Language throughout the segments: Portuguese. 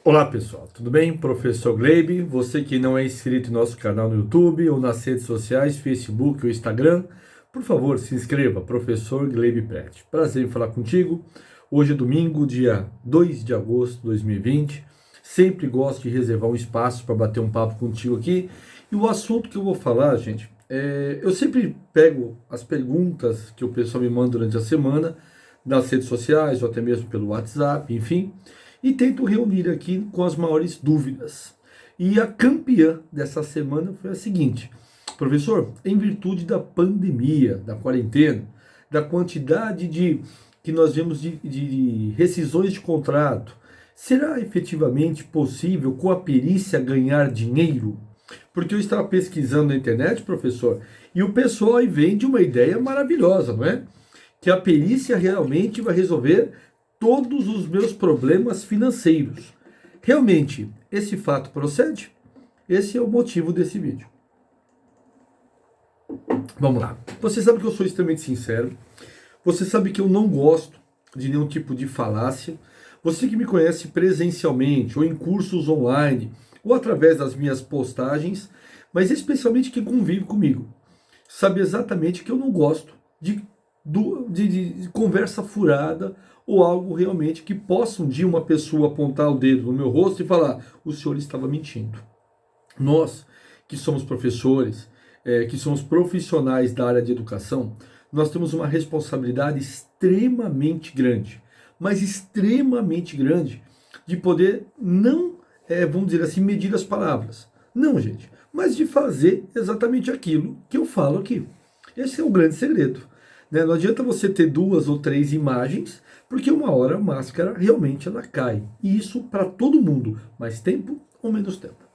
Olá pessoal, tudo bem? Professor Gleibe, você que não é inscrito em nosso canal no YouTube ou nas redes sociais, Facebook ou Instagram, por favor se inscreva, Professor Gleibe Prete. Prazer em falar contigo. Hoje é domingo, dia 2 de agosto de 2020. Sempre gosto de reservar um espaço para bater um papo contigo aqui. E o assunto que eu vou falar, gente, eu sempre pego as perguntas que o pessoal me manda durante a semana, nas redes sociais ou até mesmo pelo WhatsApp, enfim, e tento reunir aqui com as maiores dúvidas. E a campeã dessa semana foi a seguinte: professor, em virtude da pandemia, da quarentena, da quantidade que nós vemos de rescisões de contrato, será efetivamente possível com a perícia ganhar dinheiro? Porque eu estava pesquisando na internet, professor, e o pessoal aí vem de uma ideia maravilhosa, não é? Que a perícia realmente vai resolver todos os meus problemas financeiros. Realmente, esse fato procede? Esse é o motivo desse vídeo. Vamos lá. Você sabe que eu sou extremamente sincero. Você sabe que eu não gosto de nenhum tipo de falácia. Você que me conhece presencialmente, ou em cursos online, ou através das minhas postagens, mas especialmente quem convive comigo, sabe exatamente que eu não gosto de conversa furada ou algo realmente que possa um dia uma pessoa apontar o dedo no meu rosto e falar: o senhor estava mentindo. Nós, que somos professores, que somos profissionais da área de educação, nós temos uma responsabilidade extremamente grande, mas extremamente grande, de poder não, vamos dizer assim, medir as palavras. Não, gente, mas de fazer exatamente aquilo que eu falo aqui. Esse é o grande segredo. Né? Não adianta você ter 2 ou 3 imagens, porque uma hora a máscara realmente ela cai. E isso para todo mundo, mais tempo ou menos tempo.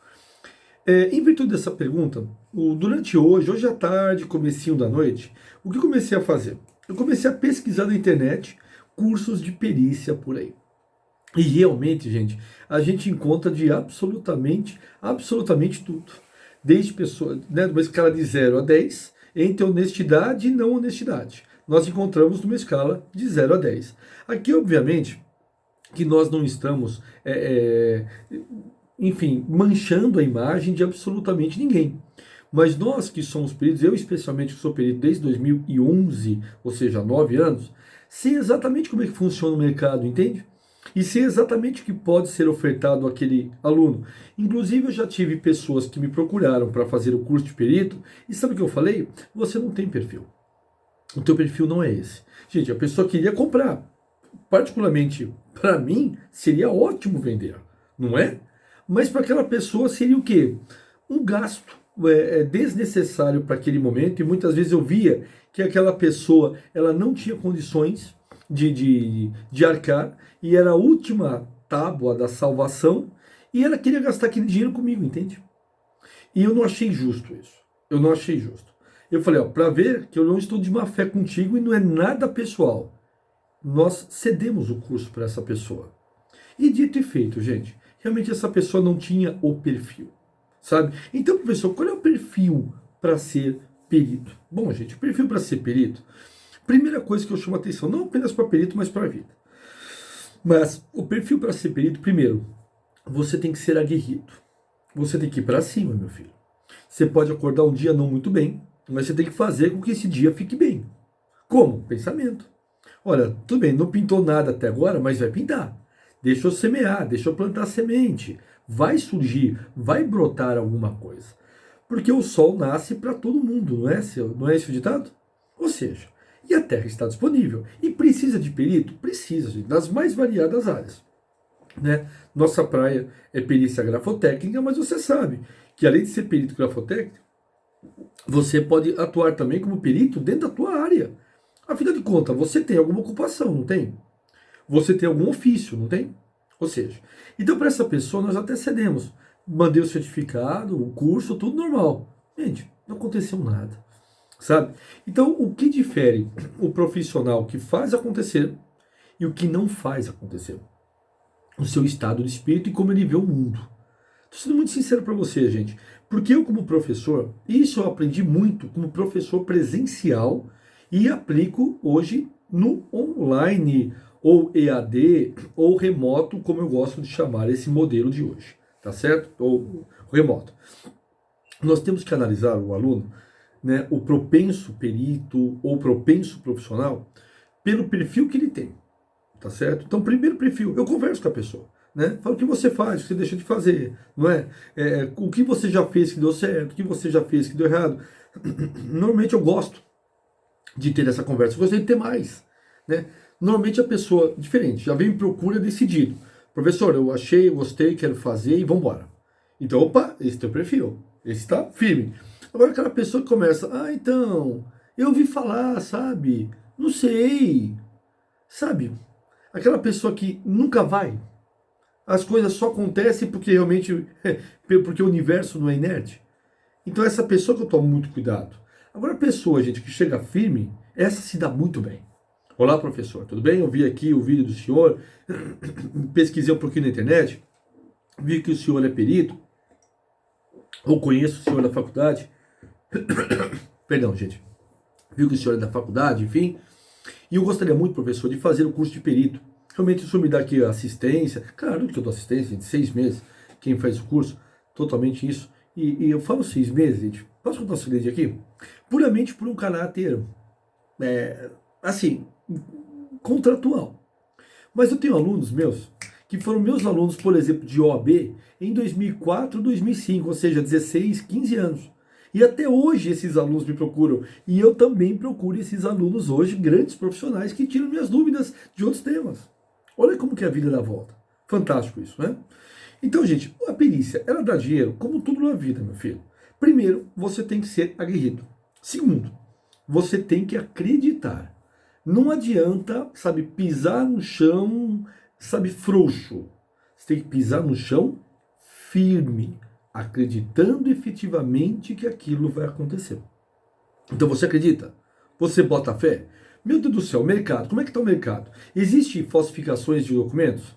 Em virtude dessa pergunta, durante hoje à tarde, comecinho da noite, o que eu comecei a fazer? Eu comecei a pesquisar na internet cursos de perícia por aí. E realmente, gente, a gente encontra de absolutamente tudo. Desde pessoas, né, de uma escala de 0 a 10, entre honestidade e não honestidade. Nós encontramos numa escala de 0 a 10. Aqui, obviamente, que nós não estamos, enfim, manchando a imagem de absolutamente ninguém. Mas nós que somos peritos, eu especialmente que sou perito desde 2011, ou seja, 9 anos, sei exatamente como é que funciona o mercado, entende? E sei exatamente o que pode ser ofertado àquele aluno. Inclusive, eu já tive pessoas que me procuraram para fazer o curso de perito, e sabe o que eu falei? Você não tem perfil. O teu perfil não é esse. Gente, a pessoa queria comprar. Particularmente, para mim, seria ótimo vender, não é? Mas para aquela pessoa seria o quê? Um gasto desnecessário para aquele momento, e muitas vezes eu via que aquela pessoa ela não tinha condições de arcar, e era a última tábua da salvação, e ela queria gastar aquele dinheiro comigo, entende? E eu não achei justo isso. Eu não achei justo. Eu falei, ó, para ver que eu não estou de má fé contigo e não é nada pessoal, nós cedemos o curso para essa pessoa. E dito e feito, gente, realmente essa pessoa não tinha o perfil, sabe? Então, professor, qual é o perfil para ser perito? Bom, gente, o perfil para ser perito, primeira coisa que eu chamo a atenção, não apenas para perito, mas para a vida. Mas o perfil para ser perito, primeiro, você tem que ser aguerrido. Você tem que ir para cima, meu filho. Você pode acordar um dia não muito bem, mas você tem que fazer com que esse dia fique bem. Como? Pensamento. Olha, tudo bem, não pintou nada até agora, mas vai pintar. Deixa eu semear, deixa eu plantar semente. Vai surgir, vai brotar alguma coisa. Porque o sol nasce para todo mundo, não é esse o ditado? Ou seja, e a terra está disponível. E precisa de perito? Precisa, gente, das mais variadas áreas. Né? Nossa praia é perícia grafotécnica, mas você sabe que além de ser perito grafotécnico, você pode atuar também como perito dentro da tua área. Afinal de contas, você tem alguma ocupação, não tem? Você tem algum ofício, não tem? Ou seja, então para essa pessoa nós até cedemos. Mandei o certificado, o curso, tudo normal. Gente, não aconteceu nada, sabe? Então, o que difere o profissional que faz acontecer e o que não faz acontecer? O seu estado de espírito e como ele vê o mundo. Estou sendo muito sincero para você, gente. Porque eu, como professor, isso eu aprendi muito como professor presencial e aplico hoje no online, ou EAD, ou remoto, como eu gosto de chamar esse modelo de hoje, tá certo? Ou remoto. Nós temos que analisar o aluno, né, o propenso perito ou propenso profissional, pelo perfil que ele tem, tá certo? Então, primeiro perfil, eu converso com a pessoa, né? Falo o que você faz, o que você deixa de fazer, não é? O que você já fez que deu certo, o que você já fez que deu errado. Normalmente eu gosto de ter essa conversa, eu gostaria de ter mais, né? Normalmente a pessoa, diferente, já vem em procura decidido. Professor, eu achei, eu gostei, quero fazer e vamos embora. Então, opa, esse é o teu perfil, esse está firme. Agora aquela pessoa que começa, então, eu ouvi falar, sabe? Não sei, sabe? Aquela pessoa que nunca vai, as coisas só acontecem porque realmente, porque o universo não é inerte. Então essa pessoa que eu tomo muito cuidado. Agora a pessoa, gente, que chega firme, essa se dá muito bem. Olá, professor, tudo bem? Eu vi aqui o vídeo do senhor, pesquisei um pouquinho na internet, vi que o senhor é perito, ou conheço o senhor da faculdade. Perdão, gente. Vi que o senhor é da faculdade, enfim. E eu gostaria muito, professor, de fazer o curso de perito. Realmente isso me dá aqui assistência. Claro que eu dou assistência, de 6 meses. Quem faz o curso, totalmente isso. E eu falo 6 meses, gente. Posso contar um segredo aqui? Puramente por um caráter, assim, contratual. Mas eu tenho alunos meus, que foram meus alunos, por exemplo, de OAB, em 2004, 2005, ou seja, 16, 15 anos. E até hoje esses alunos me procuram. E eu também procuro esses alunos hoje, grandes profissionais, que tiram minhas dúvidas de outros temas. Olha como que a vida dá volta. Fantástico isso, né? Então, gente, a perícia, ela dá dinheiro, como tudo na vida, meu filho. Primeiro, você tem que ser aguerrido. Segundo, você tem que acreditar. Não adianta, sabe, pisar no chão, sabe, frouxo. Você tem que pisar no chão firme, acreditando efetivamente que aquilo vai acontecer. Então você acredita? Você bota fé? Meu Deus do céu, mercado, como é que está o mercado? Existem falsificações de documentos?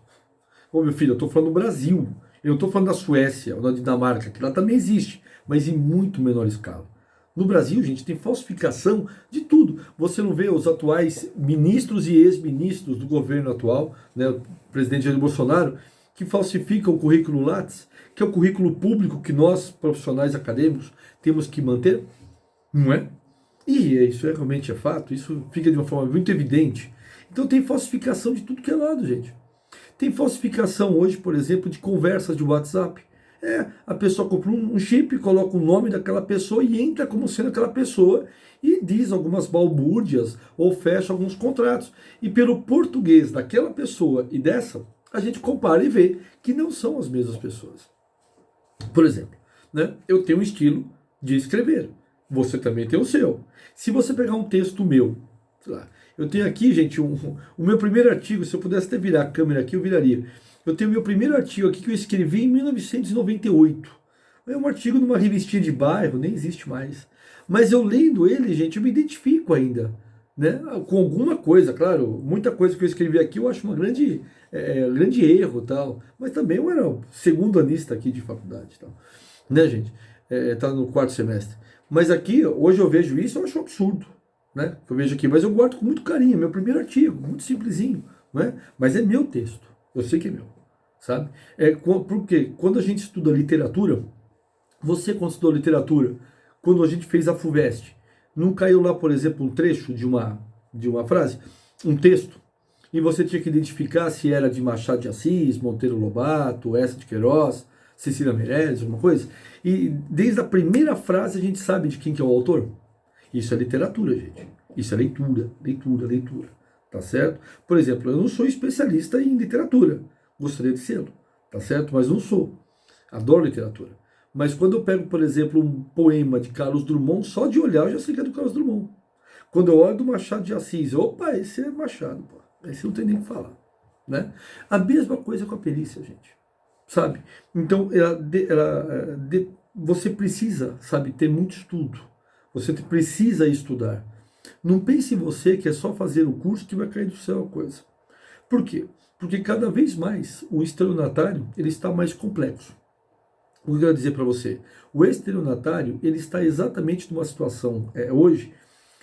Ô meu filho, eu estou falando do Brasil, eu não estou falando da Suécia ou da Dinamarca, que lá também existe, mas em muito menor escala. No Brasil, gente, tem falsificação de tudo. Você não vê os atuais ministros e ex-ministros do governo atual, né, o presidente Jair Bolsonaro, que falsificam o currículo Lattes, que é o currículo público que nós, profissionais acadêmicos, temos que manter, não é? E isso realmente é fato, isso fica de uma forma muito evidente. Então tem falsificação de tudo que é lado, gente. Tem falsificação hoje, por exemplo, de conversas de WhatsApp. A pessoa compra um chip, coloca o nome daquela pessoa e entra como sendo aquela pessoa e diz algumas balbúrdias ou fecha alguns contratos. E pelo português daquela pessoa e dessa, a gente compara e vê que não são as mesmas pessoas. Por exemplo, né, eu tenho um estilo de escrever, você também tem o seu. Se você pegar um texto meu, sei lá, eu tenho aqui, gente, o meu primeiro artigo, se eu pudesse até virar a câmera aqui, eu viraria. Eu tenho o meu primeiro artigo aqui que eu escrevi em 1998. É um artigo numa revistinha de bairro, nem existe mais. Mas eu lendo ele, gente, eu me identifico ainda, né? Com alguma coisa, claro, muita coisa que eu escrevi aqui eu acho uma grande erro, tal. Mas também eu era segundo anista aqui de faculdade, tal, né, gente? Tá no 4º semestre. Mas aqui, hoje eu vejo isso, eu acho um absurdo, né? Eu vejo aqui, mas eu guardo com muito carinho, meu primeiro artigo, muito simplesinho, né? Mas é meu texto, eu sei que é meu, sabe? Porque quando a gente estuda literatura, você quando estudou literatura, quando a gente fez a FUVEST, não caiu lá, por exemplo, um trecho de uma frase, um texto, e você tinha que identificar se era de Machado de Assis, Monteiro Lobato, Eça de Queiroz, Cecília Meirelles, alguma coisa, e desde a primeira frase a gente sabe de quem que é o autor. Isso é literatura, gente. Isso é leitura, leitura, leitura. Tá certo? Por exemplo, eu não sou especialista em literatura. Gostaria de ser, tá certo? Mas não sou. Adoro literatura. Mas quando eu pego, por exemplo, um poema de Carlos Drummond, só de olhar eu já sei que é do Carlos Drummond. Quando eu olho do Machado de Assis, opa, esse é Machado, pô. Esse não tem nem o que falar, né? A mesma coisa com a perícia, gente. Sabe? Então, você precisa, sabe, ter muito estudo. Você precisa estudar. Não pense em você que é só fazer o curso que vai cair do céu a coisa. Por quê? Porque cada vez mais o estelionatário ele está mais complexo. O que eu quero dizer para você? O estelionatário ele está exatamente numa situação hoje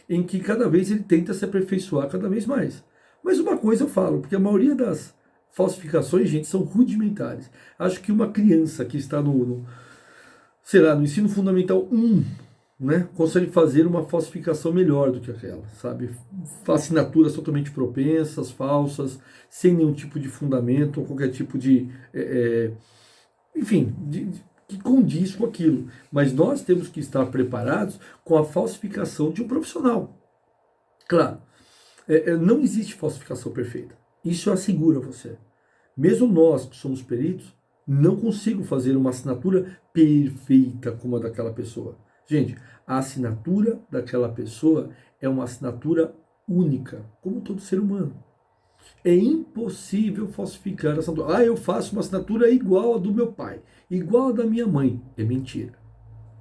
em que cada vez ele tenta se aperfeiçoar cada vez mais. Mas uma coisa eu falo, porque a maioria das falsificações, gente, são rudimentares. Acho que uma criança que está sei lá, no ensino fundamental 1, né, consegue fazer uma falsificação melhor do que aquela, sabe? Assinaturas totalmente propensas, falsas, sem nenhum tipo de fundamento ou qualquer tipo de, enfim, que condiz com aquilo. Mas nós temos que estar preparados com a falsificação de um profissional. Claro, não existe falsificação perfeita. Isso assegura você. Mesmo nós que somos peritos, não consigo fazer uma assinatura perfeita como a daquela pessoa. Gente, a assinatura daquela pessoa é uma assinatura única, como todo ser humano. É impossível falsificar a assinatura. Ah, eu faço uma assinatura igual a do meu pai, igual a da minha mãe. É mentira.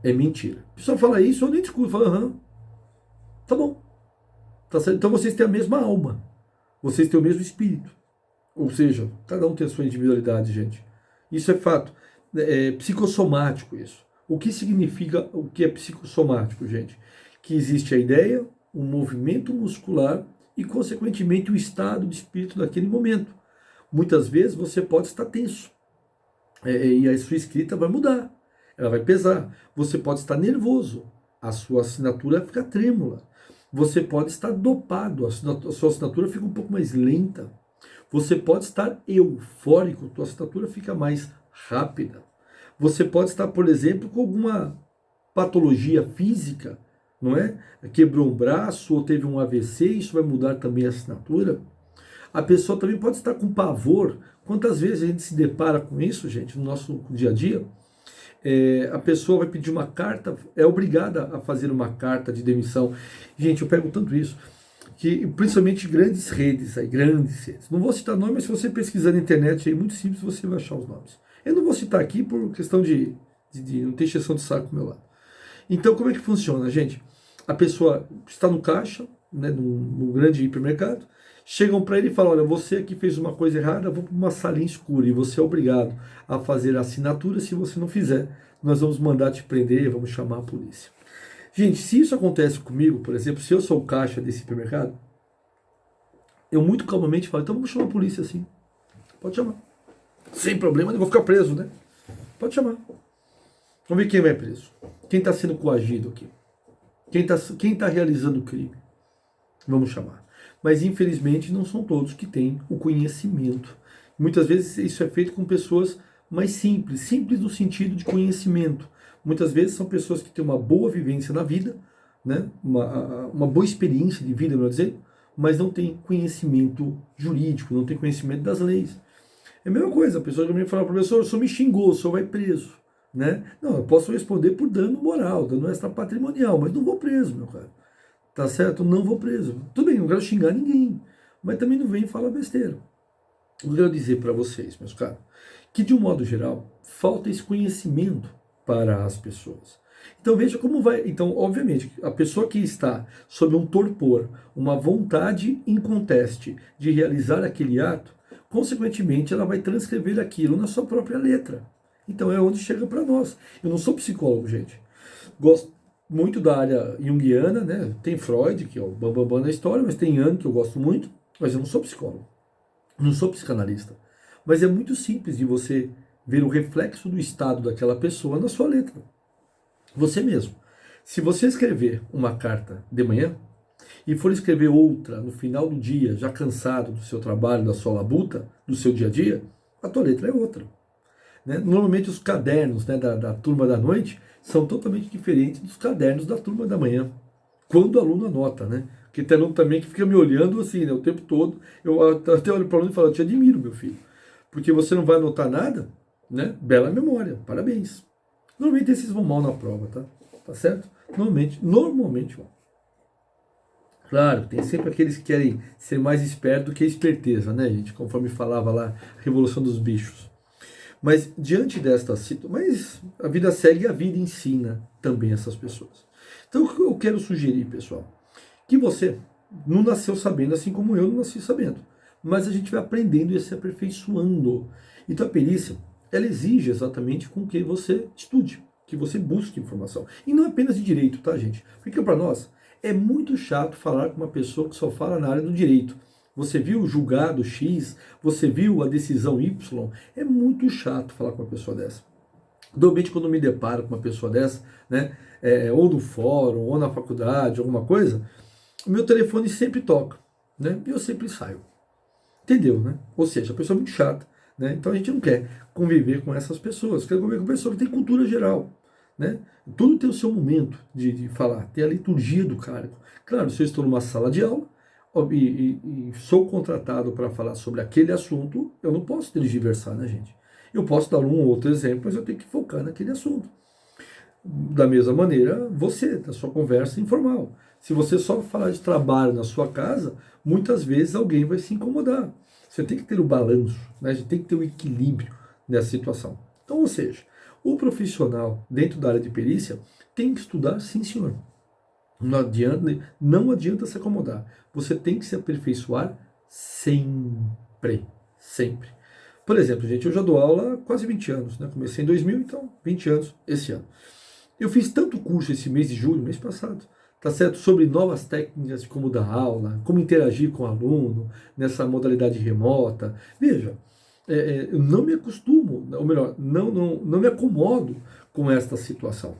É mentira. A pessoa fala isso, eu nem discuto. Fala, aham, tá bom. Tá certo? Então vocês têm a mesma alma. Vocês têm o mesmo espírito. Ou seja, cada um tem a sua individualidade, gente. Isso é fato. É psicossomático isso. O que significa o que é psicossomático, gente? Que existe a ideia, o movimento muscular e, consequentemente, o estado de espírito daquele momento. Muitas vezes você pode estar tenso. E a sua escrita vai mudar. Ela vai pesar. Você pode estar nervoso. A sua assinatura fica trêmula. Você pode estar dopado. A sua assinatura fica um pouco mais lenta. Você pode estar eufórico, tua assinatura fica mais rápida. Você pode estar, por exemplo, com alguma patologia física, não é? Quebrou um braço ou teve um AVC, isso vai mudar também a assinatura. A pessoa também pode estar com pavor. Quantas vezes a gente se depara com isso, gente, no nosso dia a dia? A pessoa vai pedir uma carta, é obrigada a fazer uma carta de demissão. Gente, eu pego tanto isso, que principalmente grandes redes, grandes redes. Não vou citar nomes, mas se você pesquisar na internet, é muito simples, você vai achar os nomes. Eu não vou citar aqui por questão de não ter exceção de saco do meu lado. Então, como é que funciona, gente? A pessoa está no caixa, né, num grande hipermercado, chegam para ele e falam, olha, você aqui fez uma coisa errada, vou para uma salinha escura e você é obrigado a fazer a assinatura. Se você não fizer, nós vamos mandar te prender, vamos chamar a polícia. Gente, se isso acontece comigo, por exemplo, se eu sou o caixa desse supermercado, eu muito calmamente falo, então vamos chamar a polícia assim. Pode chamar. Sem problema, eu vou ficar preso, né? Pode chamar. Vamos ver quem vai preso. Quem está sendo coagido aqui. Quem tá realizando o crime. Vamos chamar. Mas infelizmente não são todos que têm o conhecimento. Muitas vezes isso é feito com pessoas mais simples. Simples no sentido de conhecimento. Muitas vezes são pessoas que têm uma boa vivência na vida, né? uma boa experiência de vida, melhor dizer, mas não tem conhecimento jurídico, não tem conhecimento das leis. É a mesma coisa, a pessoa que me fala, professor, o senhor me xingou, o senhor vai preso. Né? Não, eu posso responder por dano moral, dano extrapatrimonial, mas não vou preso, meu cara. Tá certo? Não vou preso. Tudo bem, não quero xingar ninguém, mas também não vem falar besteira. Eu quero dizer para vocês, meus caros, que de um modo geral, falta esse conhecimento para as pessoas. Então veja como vai. Então, obviamente, a pessoa que está sob um torpor, uma vontade inconteste de realizar aquele ato, consequentemente ela vai transcrever aquilo na sua própria letra. Então é onde chega para nós. Eu não sou psicólogo, gente. Gosto muito da área junguiana, né? Tem Freud, que é o bambambam da história, mas tem Jung, que eu gosto muito, mas eu não sou psicólogo. Não sou psicanalista. Mas é muito simples de você ver o reflexo do estado daquela pessoa na sua letra. Você mesmo. Se você escrever uma carta de manhã e for escrever outra no final do dia, já cansado do seu trabalho, da sua labuta, do seu dia a dia, a tua letra é outra. Né? Normalmente os cadernos, né, da turma da noite são totalmente diferentes dos cadernos da turma da manhã. Quando o aluno anota, né? Porque tem aluno também que fica me olhando assim, né, o tempo todo. Eu até olho para o aluno e falo, eu te admiro, meu filho. Porque você não vai anotar nada, né? Bela memória, parabéns. Normalmente esses vão mal na prova, tá? Tá certo? Normalmente vão. Claro, tem sempre aqueles que querem ser mais esperto do que a esperteza, né, gente? Conforme falava lá, a Revolução dos Bichos. Mas diante desta situação, mas a vida segue e a vida ensina também essas pessoas. Então o que eu quero sugerir, pessoal, que você não nasceu sabendo, assim como eu não nasci sabendo, mas a gente vai aprendendo e se aperfeiçoando. Então a perícia, ela exige exatamente com que você estude, que você busque informação. E não apenas de direito, tá, gente? Porque para nós é muito chato falar com uma pessoa que só fala na área do direito. Você viu o julgado X? Você viu a decisão Y? É muito chato falar com uma pessoa dessa. Normalmente quando eu me deparo com uma pessoa dessa, né, ou no fórum, ou na faculdade, alguma coisa, o meu telefone sempre toca, né, e eu sempre saio. Entendeu, né? Ou seja, a pessoa é muito chata, né? Então a gente não quer conviver com essas pessoas, quer conviver com pessoas que têm cultura geral, né? Tudo tem o seu momento de falar, tem a liturgia do cargo. Claro, se eu estou numa sala de aula e sou contratado para falar sobre aquele assunto, eu não posso tergiversar, né, gente? Eu posso dar um ou outro exemplo, mas eu tenho que focar naquele assunto. Da mesma maneira, você, da sua conversa informal. Se você só falar de trabalho na sua casa, muitas vezes alguém vai se incomodar. Você tem que ter o balanço, né? A gente tem que ter o equilíbrio nessa situação. Então, ou seja, o profissional dentro da área de perícia tem que estudar, sim, senhor. Não adianta se acomodar. Você tem que se aperfeiçoar sempre. Sempre. Por exemplo, gente, eu já dou aula há quase 20 anos, né? Comecei em 2000, então 20 anos esse ano. Eu fiz tanto curso esse mês de julho, mês passado, tá certo? Sobre novas técnicas de como dar aula, como interagir com o aluno nessa modalidade remota. Veja, eu não me acostumo, ou melhor, não me acomodo com esta situação.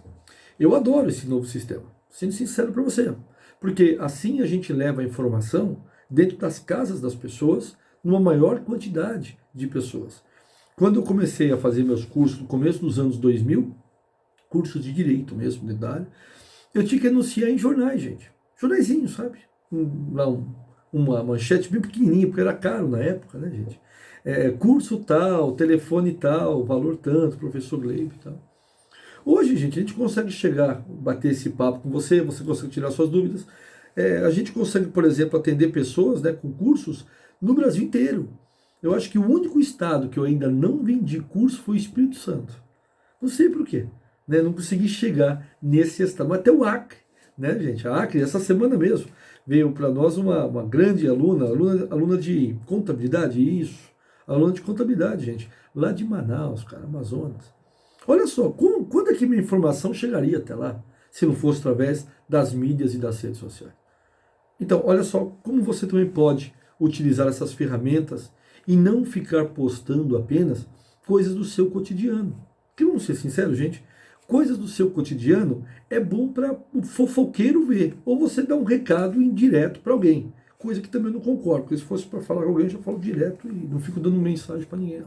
Eu adoro esse novo sistema, sendo sincero para você, porque assim a gente leva a informação dentro das casas das pessoas, numa maior quantidade de pessoas. Quando eu comecei a fazer meus cursos no começo dos anos 2000, cursos de direito mesmo, dentro da área, eu tinha que anunciar em jornais, gente. Jornaizinhos, sabe? Uma manchete bem pequenininha, porque era caro na época, né, gente? Curso tal, telefone tal, valor tanto, professor Gleibe e tal. Hoje, gente, a gente consegue chegar, bater esse papo com você, você consegue tirar suas dúvidas. A gente consegue, por exemplo, atender pessoas, né, com cursos no Brasil inteiro. Eu acho que o único estado que eu ainda não vendi curso foi o Espírito Santo. Não sei por quê. Né? Não consegui chegar nesse estado. Mas até o Acre, né, gente? A Acre, essa semana mesmo, veio para nós uma grande aluna de contabilidade, isso. Aluna de contabilidade, gente. Lá de Manaus, cara, Amazonas. Olha só, quando é que minha informação chegaria até lá, se não fosse através das mídias e das redes sociais? Então, olha só como você também pode utilizar essas ferramentas e não ficar postando apenas coisas do seu cotidiano. Porque vamos ser sinceros, gente, coisas do seu cotidiano é bom para o fofoqueiro ver, ou você dá um recado indireto para alguém, coisa que também não concordo, porque se fosse para falar com alguém, eu já falo direto e não fico dando mensagem para ninguém.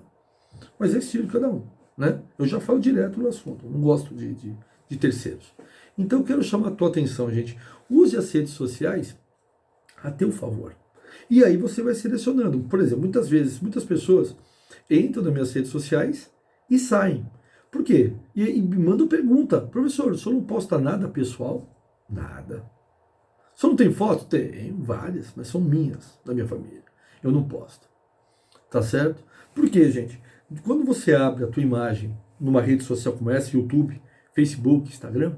Mas é estilo de cada um, né? Eu já falo direto no assunto, não gosto de terceiros. Então eu quero chamar a tua atenção, gente. Use as redes sociais a teu favor. E aí você vai selecionando. Por exemplo, muitas vezes, muitas pessoas entram nas minhas redes sociais e saem. Por quê? E me mandam pergunta. Professor, o senhor não posta nada pessoal? Nada. O senhor não tem foto? Tem várias, mas são minhas, da minha família. Eu não posto. Tá certo? Por quê, gente? Quando você abre a tua imagem numa rede social como essa, YouTube, Facebook, Instagram,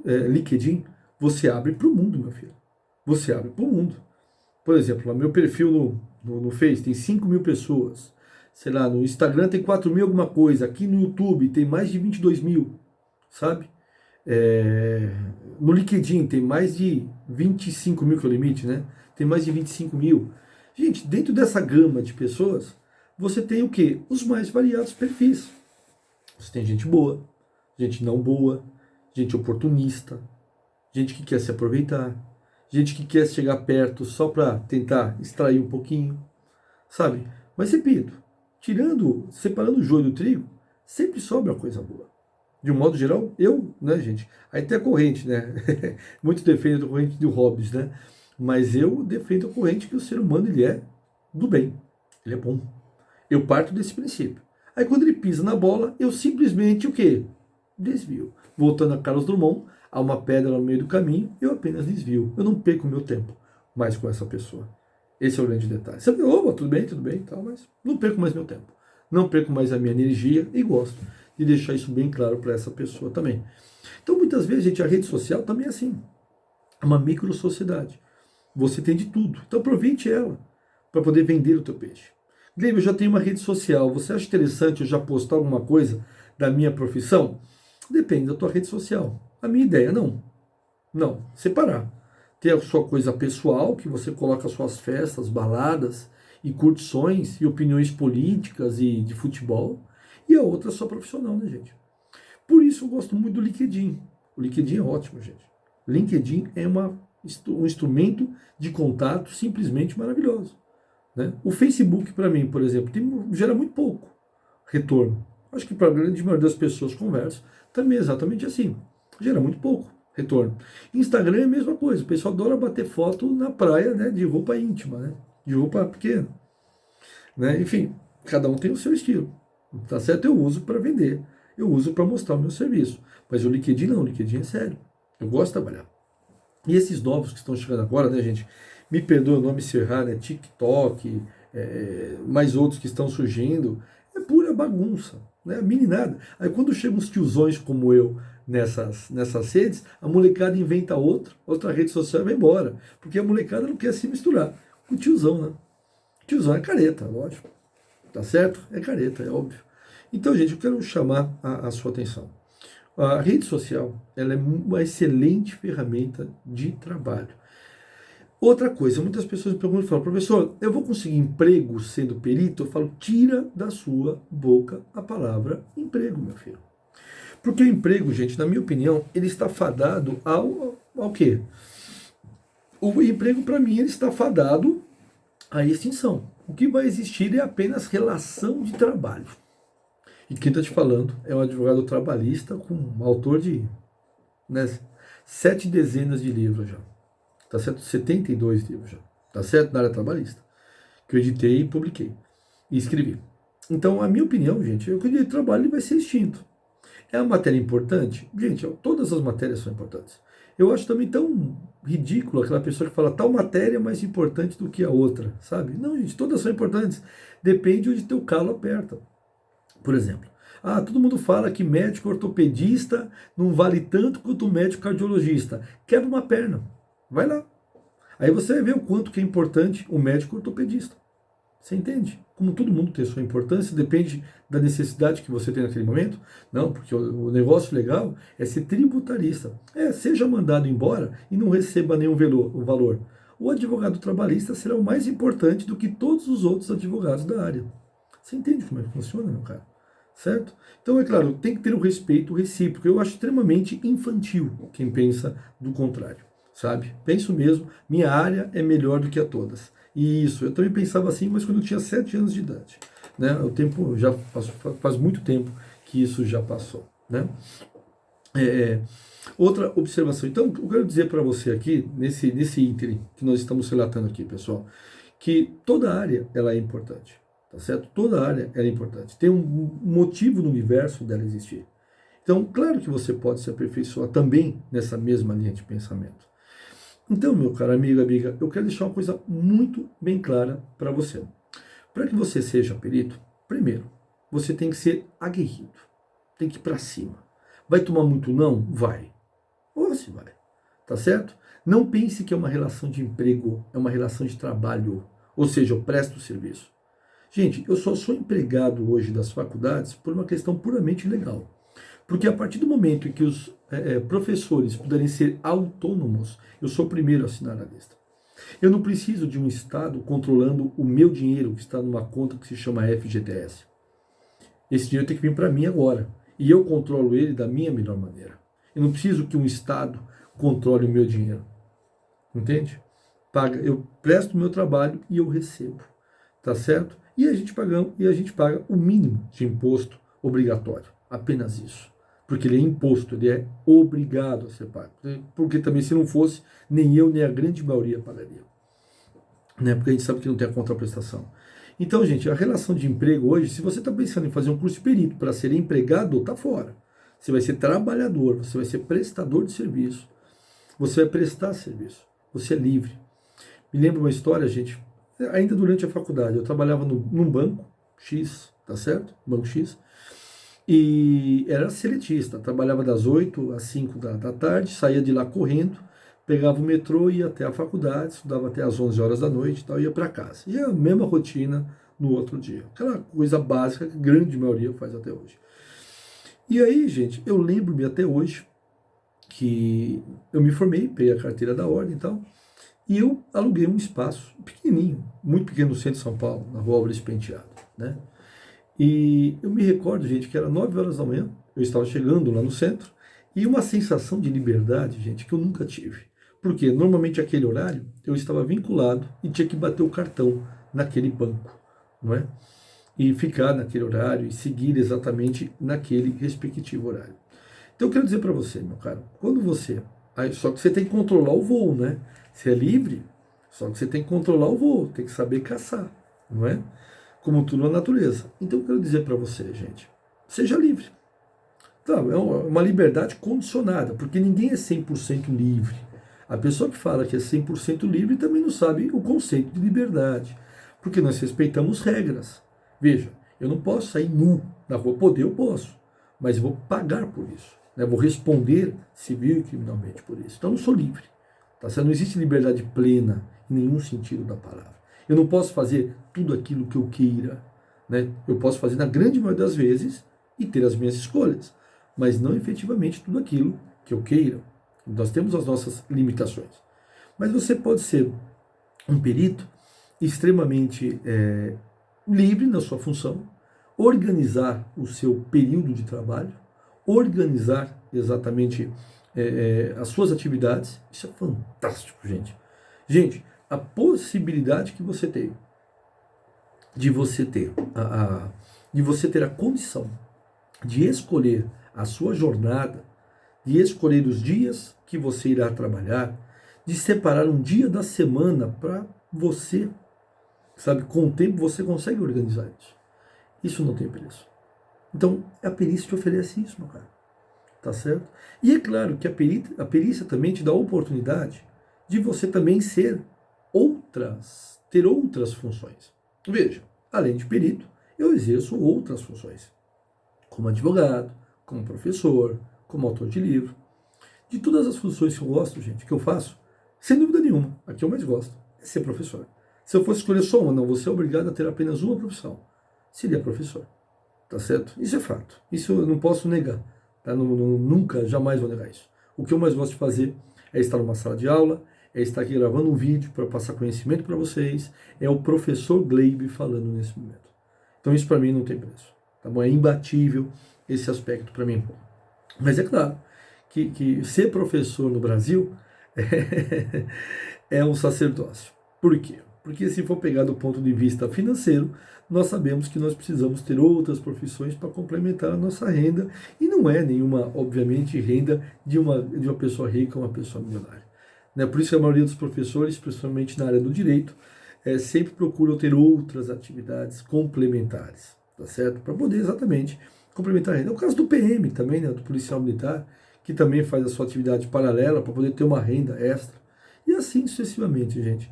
LinkedIn, você abre para o mundo, meu filho. Você abre para o mundo. Por exemplo, meu perfil no Face tem 5 mil pessoas. Sei lá, no Instagram tem 4 mil alguma coisa. Aqui no YouTube tem mais de 22 mil, sabe? No LinkedIn tem mais de 25 mil, que é o limite, né? Tem mais de 25 mil. Gente, dentro dessa gama de pessoas, você tem o quê? Os mais variados perfis. Você tem gente boa, gente não boa, gente oportunista, gente que quer se aproveitar, gente que quer chegar perto só para tentar extrair um pouquinho, sabe? Mas repito, separando o joio do trigo, sempre sobra uma coisa boa. De um modo geral, né, gente? Aí tem a corrente, né? Muitos defendem a corrente do Hobbes, né? Mas eu defendo a corrente que o ser humano ele é do bem, ele é bom. Eu parto desse princípio. Aí quando ele pisa na bola, eu simplesmente o quê? Desvio. Voltando a Carlos Drummond, há uma pedra no meio do caminho, eu apenas desvio. Eu não perco meu tempo mais com essa pessoa. Esse é o grande detalhe. Você fala, tudo bem, tal, mas não perco mais meu tempo. Não perco mais a minha energia e gosto de deixar isso bem claro para essa pessoa também. Então, muitas vezes, gente, a rede social também é assim. É uma micro sociedade. Você tem de tudo. Então, aproveite ela para poder vender o teu peixe. Guilherme, eu já tenho uma rede social. Você acha interessante eu já postar alguma coisa da minha profissão? Depende da tua rede social. A minha ideia, não. Não, separar. Tem a sua coisa pessoal, que você coloca suas festas, baladas e curtições e opiniões políticas e de futebol. E a outra é só profissional, né, gente? Por isso eu gosto muito do LinkedIn. O LinkedIn é ótimo, gente. LinkedIn é um instrumento de contato simplesmente maravilhoso. Né? O Facebook, para mim, por exemplo, gera muito pouco retorno. Acho que para a grande maioria das pessoas conversam também é exatamente assim. Gera muito pouco retorno. Instagram é a mesma coisa. O pessoal adora bater foto na praia, né, de roupa íntima, né, de roupa pequena. Né? Enfim, cada um tem o seu estilo. Tá certo? Eu uso para vender. Eu uso para mostrar o meu serviço. Mas o LinkedIn não. O LinkedIn é sério. Eu gosto de trabalhar. E esses novos que estão chegando agora, né, gente? Me perdoe o nome se eu errar, né? TikTok, mais outros que estão surgindo. É pura bagunça, né? Meninada. Aí quando chegam uns tiozões como eu nessas redes, a molecada inventa outra rede social e vai embora. Porque a molecada não quer se misturar com o tiozão, né? O tiozão é careta, lógico. Tá certo? É careta, é óbvio. Então, gente, eu quero chamar a sua atenção. A rede social, ela é uma excelente ferramenta de trabalho. Outra coisa, muitas pessoas me perguntam e falam, professor, eu vou conseguir emprego sendo perito? Eu falo, tira da sua boca a palavra emprego, meu filho. Porque o emprego, gente, na minha opinião, ele está fadado ao quê? O emprego, para mim, ele está fadado à extinção. O que vai existir é apenas relação de trabalho. E quem está te falando é um advogado trabalhista com autor de, né, 7 dezenas de livros já. Tá certo? 72 livros já. Tá certo? Na área trabalhista. Que eu editei e publiquei. E escrevi. Então, a minha opinião, gente, é que o direito de trabalho vai ser extinto. É uma matéria importante? Gente, todas as matérias são importantes. Eu acho também tão ridículo aquela pessoa que fala tal matéria é mais importante do que a outra, sabe? Não, gente, todas são importantes. Depende onde teu calo aperta. Por exemplo, todo mundo fala que médico ortopedista não vale tanto quanto o médico cardiologista. Quebra uma perna. Vai lá. Aí você vai ver o quanto que é importante o médico ortopedista. Você entende? Como todo mundo tem sua importância, depende da necessidade que você tem naquele momento. Não, porque o negócio legal é ser tributarista. Seja mandado embora e não receba nenhum valor. O advogado trabalhista será o mais importante do que todos os outros advogados da área. Você entende como é que funciona, meu cara? Certo? Então, é claro, tem que ter o respeito recíproco. Eu acho extremamente infantil quem pensa do contrário, sabe? Penso mesmo, minha área é melhor do que a todas. E isso, eu também pensava assim, mas quando eu tinha 7 anos de idade. Né? O tempo já faz muito tempo que isso já passou. Né? Outra observação. Então, eu quero dizer para você aqui, nesse ínterim que nós estamos relatando aqui, pessoal, que toda área ela é importante. Tá certo? Toda área é importante. Tem um motivo no universo dela existir. Então, claro que você pode se aperfeiçoar também nessa mesma linha de pensamento. Então, meu caro amigo, amiga, eu quero deixar uma coisa muito bem clara para você. Para que você seja perito, primeiro, você tem que ser aguerrido. Tem que ir para cima. Vai tomar muito não? Vai. Ou se vai. Tá certo? Não pense que é uma relação de emprego, é uma relação de trabalho. Ou seja, eu presto serviço. Gente, eu só sou empregado hoje das faculdades por uma questão puramente legal. Porque a partir do momento em que os professores puderem ser autônomos, eu sou o primeiro a assinar a lista. Eu não preciso de um Estado controlando o meu dinheiro que está numa conta que se chama FGTS. Esse dinheiro tem que vir para mim agora. E eu controlo ele da minha melhor maneira. Eu não preciso que um Estado controle o meu dinheiro. Entende? Eu presto o meu trabalho e eu recebo. Tá certo? E a gente paga o mínimo de imposto obrigatório. Apenas isso. Porque ele é imposto, ele é obrigado a ser pago. Porque também, se não fosse, nem eu, nem a grande maioria pagaria. Né? Porque a gente sabe que não tem a contraprestação. Então, gente, a relação de emprego hoje, se você está pensando em fazer um curso de perito para ser empregado, tá fora. Você vai ser trabalhador, você vai ser prestador de serviço. Você vai prestar serviço. Você é livre. Me lembro uma história, gente, ainda durante a faculdade. Eu trabalhava num banco X, tá certo? Banco X. E era seletista. Trabalhava das 8 às 5 da tarde, saía de lá correndo, pegava o metrô, ia até a faculdade, estudava até às 11 horas da noite e tal, ia para casa. E a mesma rotina no outro dia. Aquela coisa básica que a grande maioria faz até hoje. E aí, gente, eu lembro-me até hoje que eu me formei, peguei a carteira da ordem e tal, e eu aluguei um espaço pequenininho, muito pequeno no centro de São Paulo, na rua Álvares Penteado, né? E eu me recordo, gente, que era 9 horas da manhã, eu estava chegando lá no centro, e uma sensação de liberdade, gente, que eu nunca tive. Porque normalmente aquele horário eu estava vinculado e tinha que bater o cartão naquele banco, não é? E ficar naquele horário e seguir exatamente naquele respectivo horário. Então eu quero dizer para você, meu caro, quando você... Só que você tem que controlar o voo, né? Você é livre, só que você tem que controlar o voo, tem que saber caçar, não é? Como tudo na natureza. Então eu quero dizer para você, gente, seja livre. Tá, é uma liberdade condicionada, porque ninguém é 100% livre. A pessoa que fala que é 100% livre também não sabe o conceito de liberdade, porque nós respeitamos regras. Veja, eu não posso sair nu na rua. Poder eu posso, mas eu vou pagar por isso. Né? Vou responder civil e criminalmente por isso. Então eu não sou livre. Tá? Não existe liberdade plena em nenhum sentido da palavra. Eu não posso fazer tudo aquilo que eu queira. Né? Eu posso fazer na grande maioria das vezes e ter as minhas escolhas, mas não efetivamente tudo aquilo que eu queira. Nós temos as nossas limitações. Mas você pode ser um perito extremamente livre na sua função, organizar o seu período de trabalho, organizar exatamente as suas atividades. Isso é fantástico, gente. Gente, a possibilidade que você tem de você ter a condição de escolher a sua jornada, de escolher os dias que você irá trabalhar, de separar um dia da semana para você, sabe? Com o tempo você consegue organizar isso. Isso não tem preço. Então, a perícia te oferece isso, meu cara. Tá certo? E é claro que a perícia também te dá a oportunidade de você também ter outras funções. Veja, além de perito, eu exerço outras funções, como advogado, como professor, como autor de livro. De todas as funções que eu gosto, gente, que eu faço, sem dúvida nenhuma, a que eu mais gosto é ser professor. Se eu fosse escolher só uma, não, você é obrigado a ter apenas uma profissão, seria professor. Tá certo? Isso é fato. Isso eu não posso negar. Tá? Nunca, jamais vou negar isso. O que eu mais gosto de fazer é estar numa sala de aula, é estar aqui gravando um vídeo para passar conhecimento para vocês. É o professor Gleibe falando nesse momento. Então isso para mim não tem preço. Tá bom? É imbatível esse aspecto para mim. Mas é claro que ser professor no Brasil é um sacerdócio. Por quê? Porque se for pegar do ponto de vista financeiro, nós sabemos que nós precisamos ter outras profissões para complementar a nossa renda, e não é nenhuma, obviamente, renda de uma pessoa rica ou uma pessoa milionária. Né? Por isso que a maioria dos professores, principalmente na área do direito, sempre procuram ter outras atividades complementares, tá certo? Para poder exatamente complementar a renda. É o caso do PM também, né? Do policial militar, que também faz a sua atividade paralela para poder ter uma renda extra. E assim sucessivamente, gente.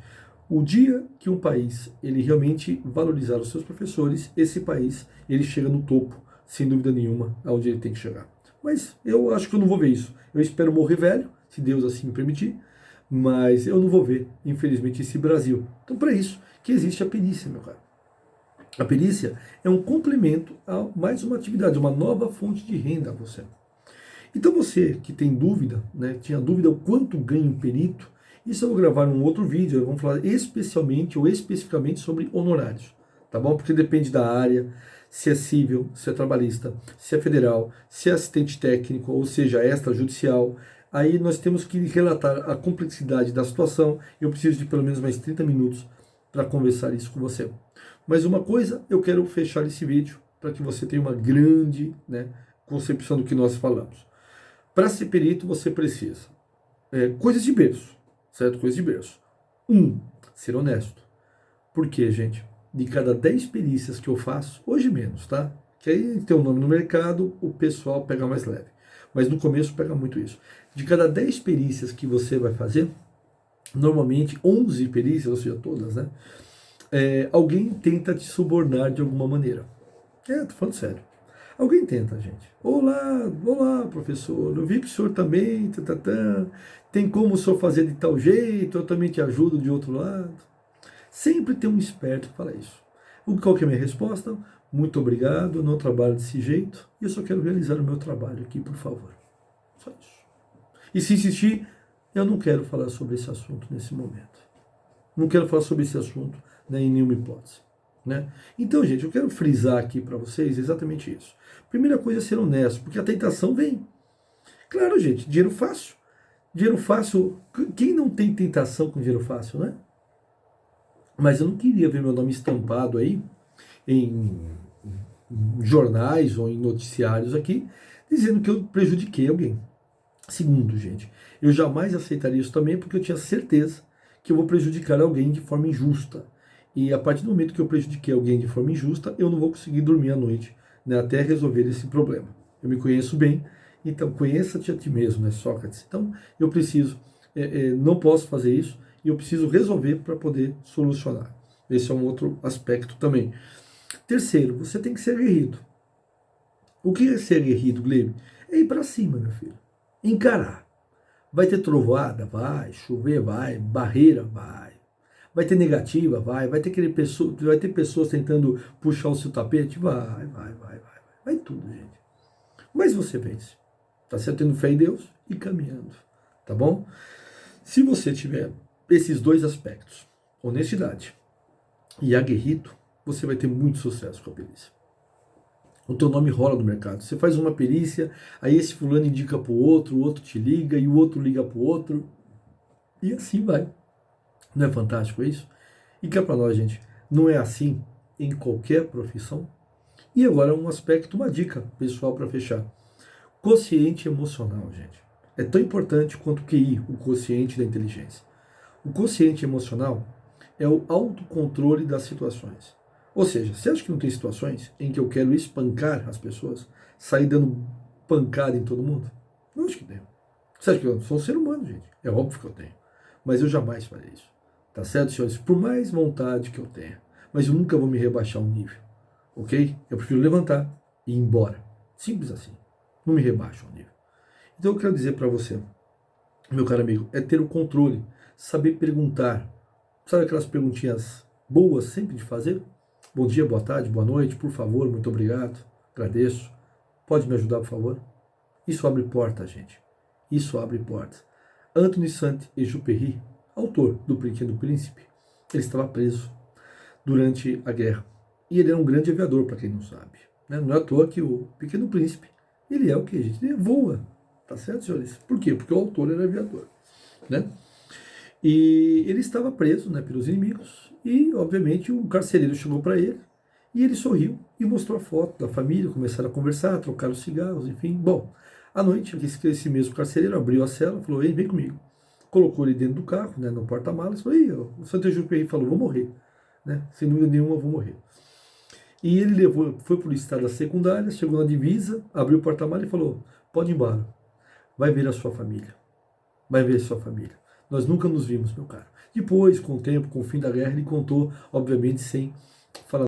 O dia que um país ele realmente valorizar os seus professores, esse país ele chega no topo, sem dúvida nenhuma, aonde ele tem que chegar. Mas eu acho que eu não vou ver isso. Eu espero morrer velho, se Deus assim me permitir, mas eu não vou ver, infelizmente, esse Brasil. Então, para isso que existe a perícia, meu caro. A perícia é um complemento a mais uma atividade, uma nova fonte de renda a você. Então você que tem dúvida, né, tinha dúvida o quanto ganha um perito, isso eu vou gravar um outro vídeo, vamos falar especialmente ou especificamente sobre honorários, tá bom? Porque depende da área, se é civil, se é trabalhista, se é federal, se é assistente técnico, ou seja, extrajudicial. Aí nós temos que relatar a complexidade da situação. Eu preciso de pelo menos mais 30 minutos para conversar isso com você. Mas uma coisa, eu quero fechar esse vídeo para que você tenha uma grande, né, concepção do que nós falamos. Para ser perito, você precisa coisas de berço, certo? Coisas de berço. Ser honesto. Por quê, gente? De cada 10 perícias que eu faço, hoje menos, tá? Que aí tem um nome no mercado, o pessoal pega mais leve. Mas no começo pega muito isso. De cada 10 perícias que você vai fazer, normalmente 11 perícias, ou seja, todas, né? Alguém tenta te subornar de alguma maneira. Tô falando sério. Alguém tenta, gente. Olá, professor, eu vi que o senhor também, tem como o senhor fazer de tal jeito, eu também te ajudo de outro lado. Sempre tem um esperto que fala isso. Qual que é a minha resposta? Muito obrigado, eu não trabalho desse jeito, e eu só quero realizar o meu trabalho aqui, por favor. Só isso. E se insistir, eu não quero falar sobre esse assunto nesse momento. Não quero falar sobre esse assunto, né, em nenhuma hipótese. Né? Então, gente, eu quero frisar aqui para vocês exatamente isso. Primeira coisa é ser honesto, porque a tentação vem. Claro, gente, dinheiro fácil. Dinheiro fácil, quem não tem tentação com dinheiro fácil, né? Mas eu não queria ver meu nome estampado aí em jornais ou em noticiários aqui, dizendo que eu prejudiquei alguém. Segundo, gente, eu jamais aceitaria isso também porque eu tinha certeza que eu vou prejudicar alguém de forma injusta. E a partir do momento que eu prejudiquei alguém de forma injusta, eu não vou conseguir dormir à noite, né, até resolver esse problema. Eu me conheço bem, então conheça-te a ti mesmo, né, Sócrates? Então eu preciso, não posso fazer isso e eu preciso resolver para poder solucionar. Esse é um outro aspecto também. Terceiro, você tem que ser aguerrido. O que é ser aguerrido, Glebe? É ir para cima, meu filho. Encarar. Vai ter trovoada? Vai. Chover? Vai. Barreira? Vai. Vai ter negativa? Vai. Vai ter pessoas tentando puxar o seu tapete? Vai. Vai tudo, gente. Mas você vence. Tá certo? Tendo fé em Deus e caminhando. Tá bom? Se você tiver esses dois aspectos, honestidade e aguerrido, você vai ter muito sucesso com a perícia. O teu nome rola no mercado. Você faz uma perícia, aí esse fulano indica para o outro te liga e o outro liga para o outro. E assim vai. Não é fantástico isso? E cá para nós, gente, não é assim em qualquer profissão? E agora um aspecto, uma dica pessoal para fechar. Quociente emocional, gente. É tão importante quanto o QI, o quociente da inteligência. O quociente emocional é o autocontrole das situações. Ou seja, você acha que não tem situações em que eu quero espancar as pessoas, sair dando pancada em todo mundo? Não acho que tenho. Você acha que eu sou um ser humano, gente? É óbvio que eu tenho. Mas eu jamais farei isso. Tá certo, senhores? Por mais vontade que eu tenha. Mas eu nunca vou me rebaixar um nível. Ok? Eu prefiro levantar e ir embora. Simples assim. Não me rebaixo um nível. Então eu quero dizer para você, meu caro amigo, é ter o controle. Saber perguntar. Sabe aquelas perguntinhas boas sempre de fazer? Bom dia, boa tarde, boa noite, por favor, muito obrigado, agradeço. Pode me ajudar, por favor? Isso abre portas, gente. Isso abre portas. Anthony Saint-Exupéry, autor do Pequeno Príncipe, ele estava preso durante a guerra. E ele era um grande aviador, para quem não sabe. Né? Não é à toa que o Pequeno Príncipe, ele é o que, gente? Ele voa. Tá certo, senhores? Por quê? Porque o autor era aviador. Né? E ele estava preso, né, pelos inimigos e, obviamente, o carcereiro chegou para ele e ele sorriu e mostrou a foto da família, começaram a conversar, trocaram cigarros, enfim. Bom, à noite, esse mesmo carcereiro abriu a cela, falou, ei, vem comigo. Colocou ele dentro do carro, né, no porta-malas, falou, ei, o Saint-Exupéry falou, vou morrer, né, sem dúvida nenhuma, vou morrer. E ele foi para o estado da secundária, chegou na divisa, abriu o porta-malas e falou, pode ir embora, vai ver a sua família, vai ver a sua família. Nós nunca nos vimos, meu caro. Depois, com o tempo, com o fim da guerra, ele contou, obviamente, sem